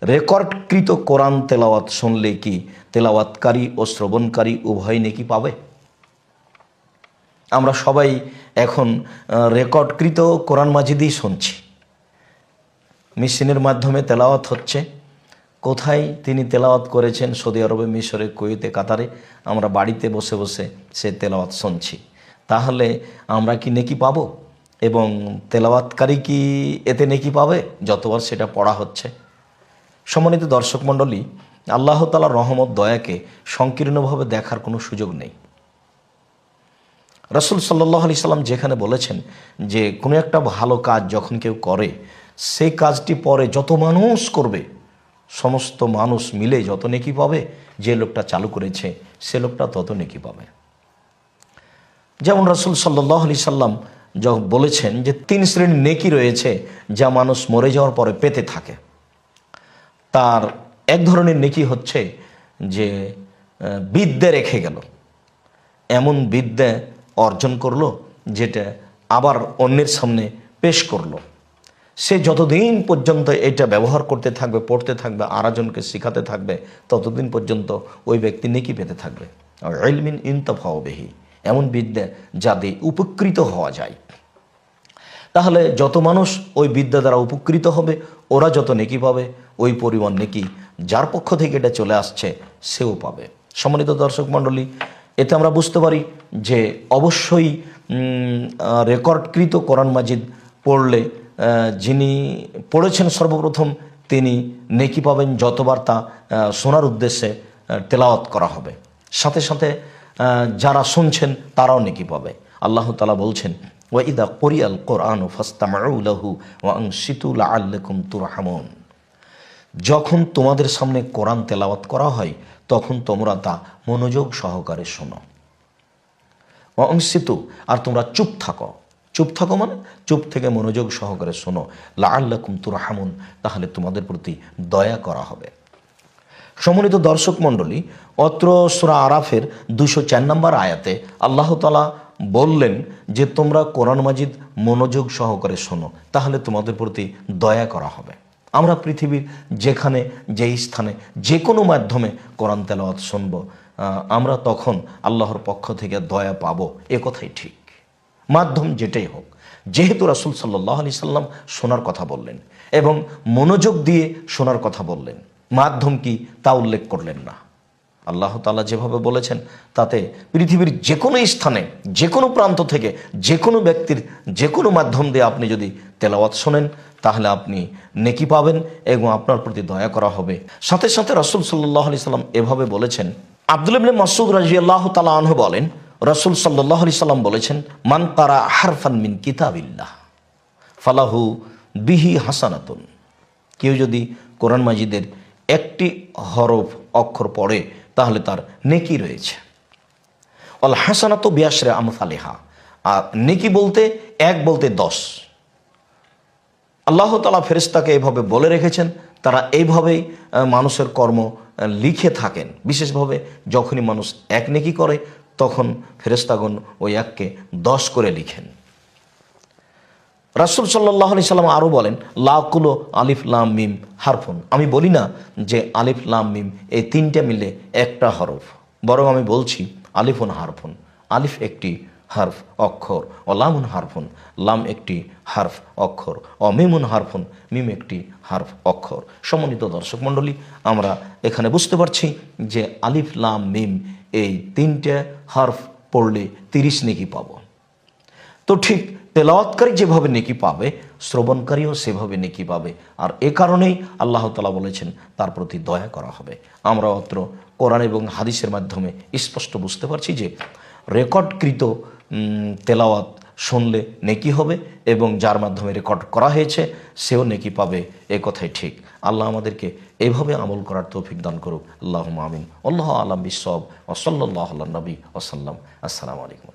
রেকর্ডকৃত কোরআন তেলাওয়াত শুনলে কি তেলাওয়াতকারী ও শ্রবণকারী উভয় নেকি পাবে? আমরা সবাই এখন রেকর্ডকৃত কোরআন মাজিদই শুনছি, মেশিনের মাধ্যমে তেলাওয়াত হচ্ছে। কোথায় তিনি তেলাওয়াত করেছেন? সৌদি আরবে, মিশরে, কুয়েতে, কাতারে। আমরা বাড়িতে বসে বসে সে তেলাওয়াত শুনছি। তাহলে আমরা কি নেকি পাবো? এবং তেলাওয়াতকারী কি এতে নেকি পাবে যতবার সেটা পড়া হচ্ছে? সম্মানিত দর্শক মণ্ডলী, আল্লাহ তাআলার রহমত দয়াকে সংকীর্ণভাবে দেখার কোনো সুযোগ নেই। রাসূল সাল্লাল্লাহু আলাইহি সাল্লাম যেখানে বলেছেন যে কোনো একটা ভালো কাজ যখন কেউ করে, সেই কাজটি পরে যত মানুষ করবে, সমস্ত মানুষ মিলে যত নেকি পাবে, যে লোকটা চালু করেছে সে লোকটা তত নেকি পাবে। যেমন রাসূল সাল্লাল্লাহু আলাইহি সাল্লাম যখন বলেছেন যে 3 শ্রেণীর নেকি রয়েছে যা মানুষ মরে যাওয়ার পরে পেতে থাকে। তার এক ধরনের নেকি হচ্ছে যে বিদ্যা রেখে গেল, এমন বিদ্যা অর্জন করলো যেটা আবার অন্যের সামনে পেশ করলো। সে যতদিন পর্যন্ত এটা ব্যবহার করতে থাকবে, পড়তে থাকবে, আরেকজনকে শেখাতে থাকবে, ততদিন পর্যন্ত ওই ব্যক্তি নেকি পেতে থাকবে। আর ইলমিন ইনতাফাউ বিহি, এমন বিদ্যা যা দিয়ে উপকৃত হওয়া যায়। তাহলে যত মানুষ ওই বিদ্যা দ্বারা উপকৃত হবে, ওরা যত নেকি পাবে, ওই পরিমাণ নেকি যার পক্ষ থেকে এটা চলে আসছে সেও পাবে। সম্মানিত দর্শক মণ্ডলী, এতে আমরা বুঝতে পারি যে অবশ্যই রেকর্ডকৃত কোরআন মাজিদ পড়লে যিনি পড়েছেন সর্বপ্রথম তিনি নেকি পাবেন যতবার তা শোনার উদ্দেশ্যে তেলাওয়াত করা হবে। সাথে সাথে যারা শুনছেন তারাও নেকি পাবে। আল্লাহ তাআলা বলছেন, ওয়াইদা কুরিআল কোরআনু ফাসতামিউ লাহু ওয়া আনসিতু লাআল্লাকুম তুরহামুন। যখন তোমাদের সামনে কোরআন তেলাওয়াত করা হয় তখন তোমরা তা মনোযোগ সহকারে শোনো। ওয়া আনসিতু, আর তোমরা চুপ থাকো। চুপ থাকো মানে চুপ থেকে মনোযোগ সহকারে শোনো। লাআল্লাকুম তুরহামুন, তাহলে তোমাদের প্রতি দয়া করা হবে। সম্মানিত দর্শক মণ্ডলী, অত্র সূরা আরাফের 204 নম্বর আয়াতে আল্লাহ তাআলা বললেন যে তোমরা কোরআন মাজিদ মনোযোগ সহকারে শোনো, তাহলে তোমাদের প্রতি দয়া করা হবে। আমরা পৃথিবীর যেখানে, যেই স্থানে, যে কোনো মাধ্যমে কোরআন তেলাওয়াত শুনব, আমরা তখন আল্লাহর পক্ষ থেকে দয়া পাবো, এ কথাই ঠিক। মাধ্যম যেটাই হোক, যেহেতু রাসূল সাল্লাল্লাহু আলাইহি সাল্লাম শোনার কথা বললেন এবং মনোযোগ দিয়ে শোনার কথা বললেন, মাধ্যম কি তা উল্লেখ করলেন না। আল্লাহ তাআলা যেভাবে বলেছেন তাতে পৃথিবীর যে কোনো স্থানে, যে কোনো প্রান্ত থেকে, যে কোনো ব্যক্তির যে কোনো মাধ্যম দিয়ে আপনি যদি তেলাওয়াত শোনেন তাহলে আপনি নেকি পাবেন এবং আপনার প্রতি দয়া করা হবে। সাথে সাথে রাসূল সাল্লাল্লাহু আলাইহি সাল্লাম এভাবে বলেছেন। আব্দুল্লাহ ইবনে মাসউদ রাদিয়াল্লাহু তাআলা আনহু বলেন, রাসূল সাল্লাল্লাহু আলাইহি সাল্লাম বলেছেন, মান কারা হারফান মিন কিতাবিল্লাহ ফালাহু বিহি হাসানাতুন। কেউ যদি কোরআন মাজিদের একটি হরফ অক্ষর পড়ে তাহলে তার নেকি রয়েছে। আল হাসানাতু বিআশরি আমসালিহা, আর নেকি বলতে 1 বলতে 10। আল্লাহ তাআলা ফেরেশতাকে এইভাবে বলে রেখেছেন, তারা এইভাবেই মানুষের কর্ম লিখে থাকেন। বিশেষভাবে যখনই মানুষ 1 নেকি করে তখন ফেরেশতাগণ ওই 1কে 10 করে লিখেন। রাসূল সাল্লাল্লাহু আলাইহি সাল্লাম আরও বলেন, লা কুলু আলিফ লাম মিম হারফুন। আমি বলি না যে আলিফ লাম মিম এই 3টা মিলে একটা হরফ, বরং আমি বলছি আলিফুন হারফুন। আলিফ একটি হারফ অক্ষর, ও লামুন হারফুন, লাম একটি হারফ অক্ষর, ও মিমুন হারফুন, মিম একটি হারফ অক্ষর। সম্মানিত দর্শক মণ্ডলী, আমরা এখানে বুঝতে পারছি যে আলিফ লাম মিম এই 3টে হারফ পড়লে 30 নেকি পাবো। তো ঠিক তেলাওয়াতকারী যেভাবে নেকি পাবে, শ্রবণকারীও সেভাবে নেকি পাবে। আর এ কারণেই আল্লাহ তাআলা বলেছেন তার প্রতি দয়া করা হবে। আমরা অত্র কোরআন এবং হাদিসের মাধ্যমে স্পষ্ট বুঝতে পারছি যে রেকর্ডকৃত তেলাওয়াত শুনলে নেকি হবে এবং যার মাধ্যমে রেকর্ড করা হয়েছে সেও নেকি পাবে, এ কথাই ঠিক। আল্লাহ আমাদেরকে এইভাবে আমল করার তৌফিক দান করুক। আল্লাহুম্মা আমিন। আল্লাহু আ'লাম বিস-সাওয়াব ওয়া সাল্লাল্লাহু আলা নবী ওয়া সাল্লাম। আসসালামু আলাইকুম।